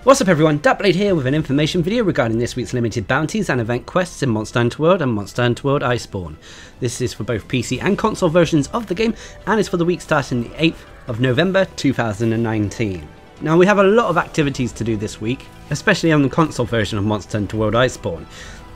What's up everyone, Darcblade here with an information video regarding this week's limited bounties and event quests in Monster Hunter World and Monster Hunter World Iceborne. This is for both PC and console versions of the game and is for the week starting the 8th of November 2019. Now we have a lot of activities to do this week, especially on the console version of Monster Hunter World Iceborne.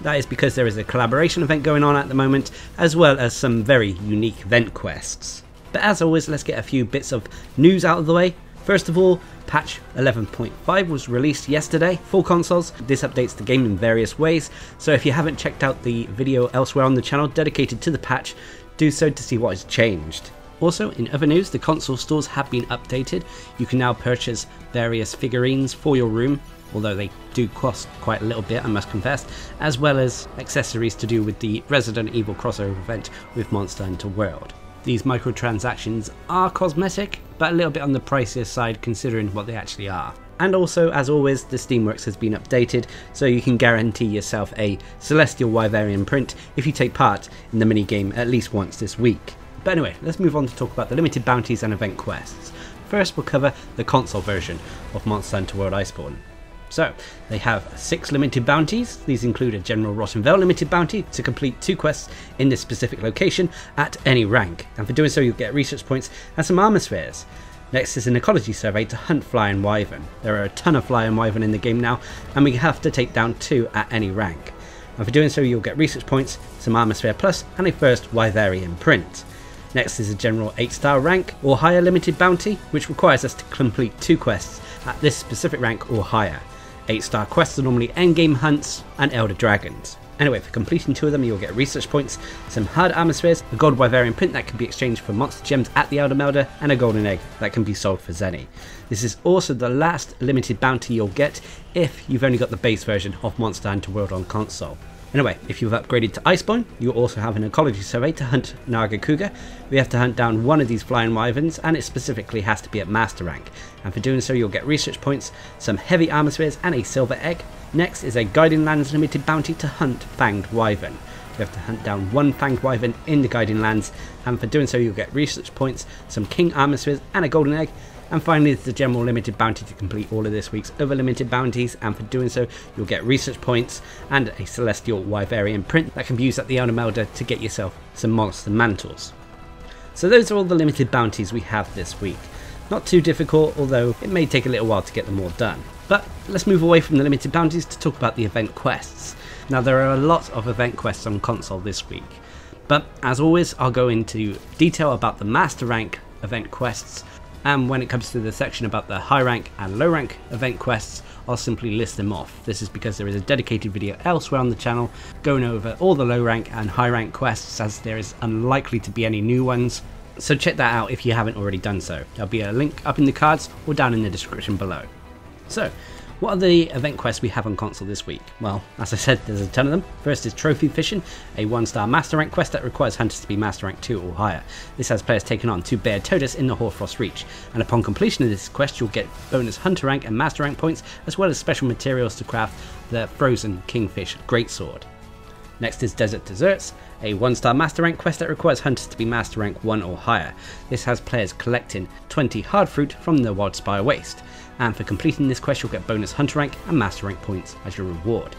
That is because there is a collaboration event going on at the moment, as well as some very unique event quests. But as always, let's get a few bits of news out of the way. First of all, patch 11.5 was released yesterday for consoles. This updates the game in various ways, so if you haven't checked out the video elsewhere on the channel dedicated to the patch, do so to see what has changed. Also, in other news, the console stores have been updated. You can now purchase various figurines for your room, although they do cost quite a little bit, I must confess, as well as accessories to do with the Resident Evil crossover event with Monster Hunter World. These microtransactions are cosmetic, but a little bit on the pricier side considering what they actually are. And also, as always, the Steamworks has been updated, so you can guarantee yourself a Celestial Wyverian print if you take part in the minigame at least once this week. But anyway, let's move on to talk about the limited bounties and event quests. First, we'll cover the console version of Monster Hunter World Iceborne. So, they have 6 limited bounties. These include a General Rottenvale limited bounty to complete 2 quests in this specific location at any rank, and for doing so you'll get research points and some armor spheres. Next is an ecology survey to hunt flying wyvern. There are a ton of flying wyvern in the game now, and we have to take down 2 at any rank. And for doing so you'll get research points, some armor sphere plus, and a first Wyverian print. Next is a general 8-star rank or higher limited bounty, which requires us to complete 2 quests at this specific rank or higher. 8-star quests are normally endgame hunts and elder dragons. Anyway, for completing 2 of them you'll get research points, some hard armor spheres, a gold Wyverian print that can be exchanged for monster gems at the Elder Melder, and a golden egg that can be sold for Zenny. This is also the last limited bounty you'll get if you've only got the base version of Monster Hunter World on console. Anyway, if you've upgraded to Iceborne, you'll also have an ecology survey to hunt Nargacuga. We have to hunt down one of these flying wyverns, and it specifically has to be at master rank. And for doing so you'll get research points, some heavy armor spheres and a silver egg. Next is a Guiding Lands limited bounty to hunt fanged wyvern. You have to hunt down 1 fanged wyvern in the Guiding Lands, and for doing so you'll get research points, some king armor spheres and a golden egg. And finally there's the general limited bounty to complete all of this week's other limited bounties, and for doing so you'll get research points and a Celestial Wyverian print that can be used at the Elder Melder to get yourself some monster mantles. So those are all the limited bounties we have this week. Not too difficult, although it may take a little while to get them all done. But let's move away from the limited bounties to talk about the event quests. Now there are a lot of event quests on console this week, but as always I'll go into detail about the master rank event quests, and when it comes to the section about the high rank and low rank event quests I'll simply list them off. This is because there is a dedicated video elsewhere on the channel going over all the low rank and high rank quests, as there is unlikely to be any new ones. So check that out if you haven't already done so. There'll be a link up in the cards or down in the description below. So, what are the event quests we have on console this week? Well, as I said, there's a ton of them. First is Trophy Fishing, a 1-star master rank quest that requires hunters to be master rank 2 or higher. This has players taking on 2 Bear Todas in the Hoarfrost Reach, and upon completion of this quest you'll get bonus hunter rank and master rank points, as well as special materials to craft the Frozen Kingfish Greatsword. Next is Desert Desserts, a 1-star master rank quest that requires hunters to be master rank 1 or higher. This has players collecting 20 hard fruit from the Wildspire Waste, and for completing this quest you'll get bonus hunter rank and master rank points as your reward.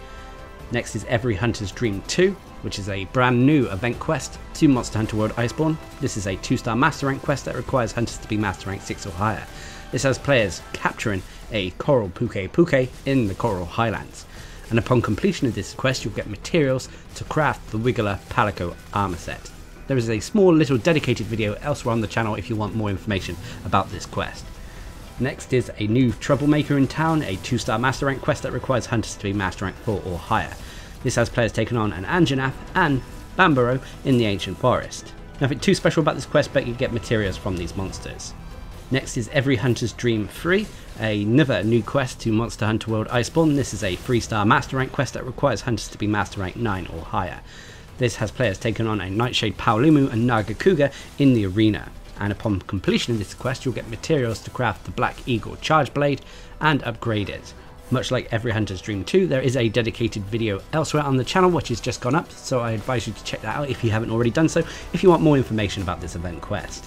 Next is Every Hunter's Dream 2, which is a brand new event quest to Monster Hunter World Iceborne. This is a 2-star master rank quest that requires hunters to be master rank 6 or higher. This has players capturing a Coral Puke Puke in the Coral Highlands. And upon completion of this quest you'll get materials to craft the Wiggler Palico armor set. There is a small little dedicated video elsewhere on the channel if you want more information about this quest. Next is a new Troublemaker in Town, a 2-star master rank quest that requires hunters to be master rank 4 or higher. This has players taking on an Anjanath and Bambaro in the Ancient Forest. Nothing too special about this quest, but you get materials from these monsters. Next is Every Hunter's Dream 3, another new quest to Monster Hunter World Iceborne. This is a 3-star master rank quest that requires hunters to be master rank 9 or higher. This has players taking on a Nightshade Paolumu and Nargacuga in the arena, and upon completion of this quest you'll get materials to craft the Black Eagle Charge Blade and upgrade it. Much like Every Hunter's Dream 2, there is a dedicated video elsewhere on the channel which has just gone up, so I advise you to check that out if you haven't already done so if you want more information about this event quest.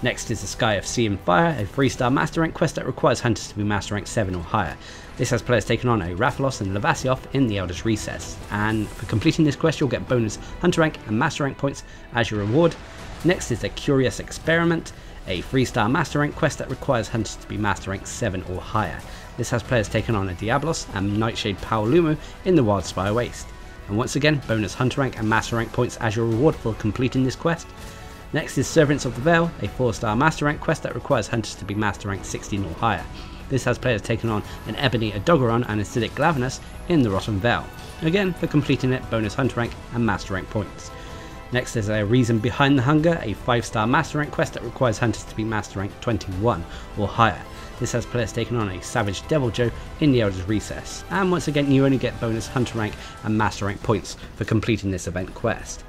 Next is the Sky of Sea and Fire, a 3-star Master Rank quest that requires hunters to be Master Rank 7 or higher. This has players taking on a Rathalos and Lavasioth in the Elder's Recess, and for completing this quest you'll get bonus Hunter Rank and Master Rank points as your reward. Next is the Curious Experiment, a 3-star Master Rank quest that requires hunters to be Master Rank 7 or higher. This has players taking on a Diablos and Nightshade Paolumu in the Wildspire Waste. And once again, bonus Hunter Rank and Master Rank points as your reward for completing this quest. Next is Servants of the Veil, a 4-star Master Rank quest that requires hunters to be Master Rank 16 or higher. This has players taking on an Ebony Adogeron and Acidic Glavenus in the Rotten Veil. Again, for completing it, bonus Hunter Rank and Master Rank points. Next is a Reason Behind the Hunger, a 5-star Master Rank quest that requires hunters to be Master Rank 21 or higher. This has players taking on a Savage Deviljho in the Elder's Recess, and once again you only get bonus Hunter Rank and Master Rank points for completing this event quest.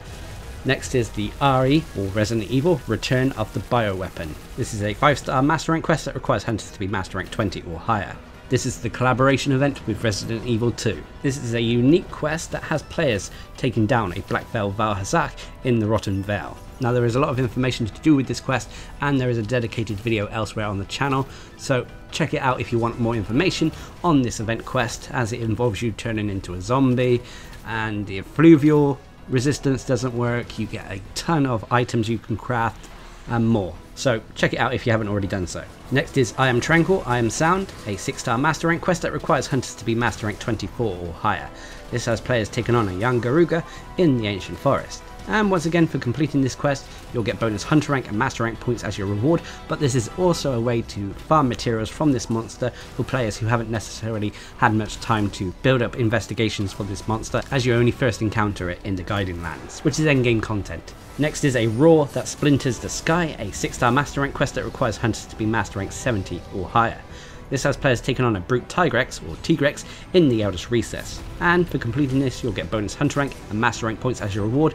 Next is the RE, or Resident Evil, Return of the Bioweapon. This is a 5-star Master Rank quest that requires hunters to be Master Rank 20 or higher. This is the collaboration event with Resident Evil 2. This is a unique quest that has players taking down a Black Veil Valhazak in the Rotten Veil. Now there is a lot of information to do with this quest, and there is a dedicated video elsewhere on the channel, so check it out if you want more information on this event quest, as it involves you turning into a zombie, and the effluvial resistance doesn't work, you get a ton of items you can craft and more. So check it out if you haven't already done so. Next is I Am Tranquil, I Am Sound, a 6-star Master Rank quest that requires hunters to be Master Rank 24 or higher. This has players taking on a young Garuga in the Ancient Forest. And once again, for completing this quest, you'll get bonus Hunter Rank and Master Rank points as your reward, but this is also a way to farm materials from this monster for players who haven't necessarily had much time to build up investigations for this monster, as you only first encounter it in the Guiding Lands, which is endgame content. Next is a Roar That Splinters the Sky, a 6-star Master Rank quest that requires hunters to be Master Rank 70 or higher. This has players taking on a Brute Tigrex or Tigrex in the Elder's Recess, and for completing this you'll get bonus Hunter Rank and Master Rank points as your reward.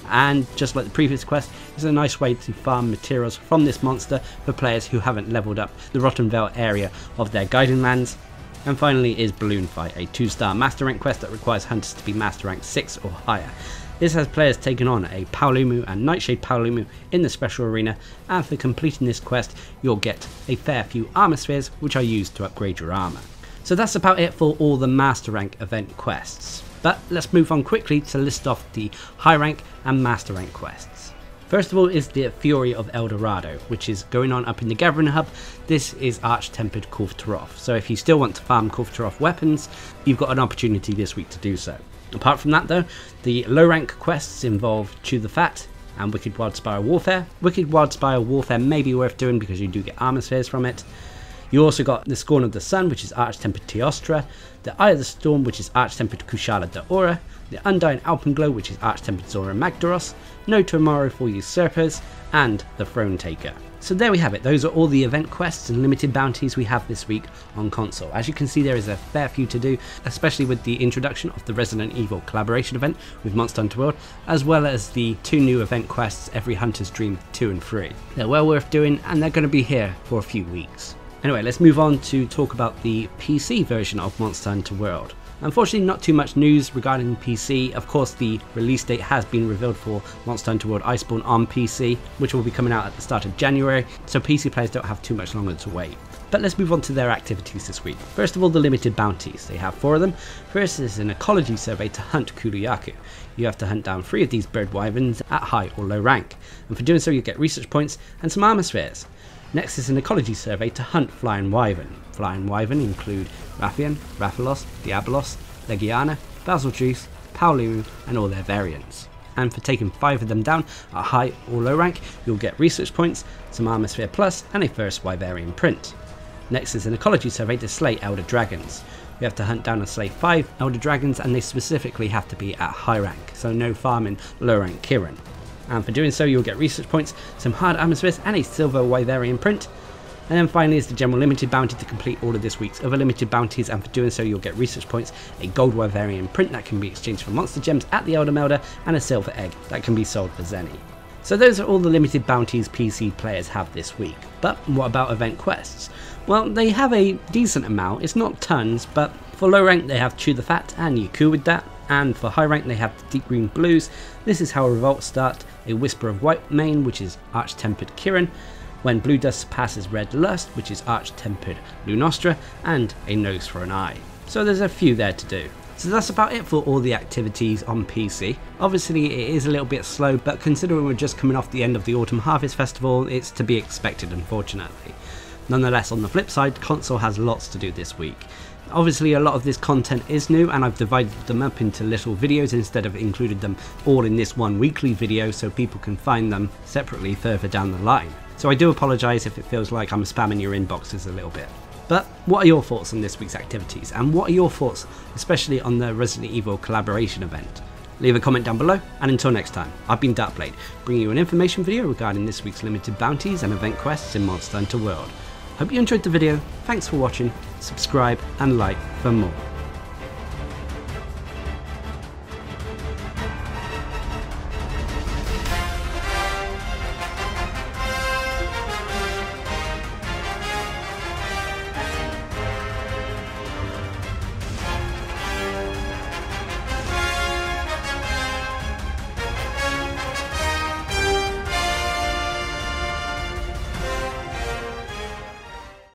And just like the previous quest, it's a nice way to farm materials from this monster for players who haven't leveled up the Rotten Veil area of their Guiding Lands. And finally is Balloon Fight, a 2-star Master Rank quest that requires hunters to be Master Rank 6 or higher. This has players taking on a Paolumu and Nightshade Paolumu in the Special Arena, and for completing this quest you'll get a fair few armor spheres which are used to upgrade your armor. So that's about it for all the Master Rank event quests. But let's move on quickly to list off the high rank and Master Rank quests. First of all is the Fury of El Dorado, which is going on up in the Gathering Hub. This is Arch-Tempered Kulftaroth, so if you still want to farm Kulftaroth weapons, you've got an opportunity this week to do so. Apart from that though, the low rank quests involve Chew the Fat and Wicked Wildspire Warfare. Wicked Wildspire Warfare may be worth doing because you do get armor spheres from it. You also got the Scorn of the Sun, which is Arch-Tempered Teostra, the Eye of the Storm, which is Arch-Tempered Kushala Daora, the Undying Alpenglow, which is Arch-Tempered Zora Magdaros, No Tomorrow for Usurpers, and the Throne Taker. So there we have it, those are all the event quests and limited bounties we have this week on console. As you can see, there is a fair few to do, especially with the introduction of the Resident Evil collaboration event with Monster Hunter World, as well as the 2 new event quests, Every Hunter's Dream 2 and 3. They're well worth doing, and they're going to be here for a few weeks. Anyway, let's move on to talk about the PC version of Monster Hunter World. Unfortunately, not too much news regarding PC. Of course, the release date has been revealed for Monster Hunter World Iceborne on PC, which will be coming out at the start of January, so PC players don't have too much longer to wait. But let's move on to their activities this week. First of all, the limited bounties. They have 4 of them. First is an ecology survey to hunt Kuluyaku. You have to hunt down 3 of these bird wyverns at high or low rank, and for doing so you get research points and some armor spheres. Next is an ecology survey to hunt Flying Wyvern. Flying Wyvern include Rathian, Rathalos, Diablos, Legiana, Basiljuice, Paolumu, and all their variants. And for taking 5 of them down at high or low rank, you'll get research points, some armor sphere plus, and a first Wyverian print. Next is an ecology survey to slay Elder Dragons. You have to hunt down and slay 5 Elder Dragons, and they specifically have to be at high rank, so no farming low rank Kirin. And for doing so you'll get research points, some hard armor spheres, and a silver Wyverian print. And then finally is the general limited bounty to complete all of this week's other limited bounties, and for doing so you'll get research points, a gold Wyverian print that can be exchanged for monster gems at the Elder Melder, and a silver egg that can be sold for Zenny. So those are all the limited bounties PC players have this week. But what about event quests? Well, they have a decent amount, it's not tons, but for low rank they have Chew the Fat and Yuku with that, and for high rank they have the Deep Green Blues, This Is How Revolts Start, a Whisper of White Mane, which is Arch-Tempered Kirin, when blue dust surpasses red lust, which is arch-tempered blue nostra, and a nose for an eye. So there's a few there to do. So that's about it for all the activities on PC. Obviously it is a little bit slow, but considering we're just coming off the end of the Autumn Harvest Festival, it's to be expected, unfortunately. Nonetheless, on the flip side, console has lots to do this week. Obviously a lot of this content is new, and I've divided them up into little videos instead of included them all in this one weekly video so people can find them separately further down the line. So I do apologise if it feels like I'm spamming your inboxes a little bit. But what are your thoughts on this week's activities, and what are your thoughts especially on the Resident Evil collaboration event? Leave a comment down below, and until next time, I've been Darcblade, bringing you an information video regarding this week's limited bounties and event quests in Monster Hunter World. Hope you enjoyed the video, thanks for watching, subscribe and like for more.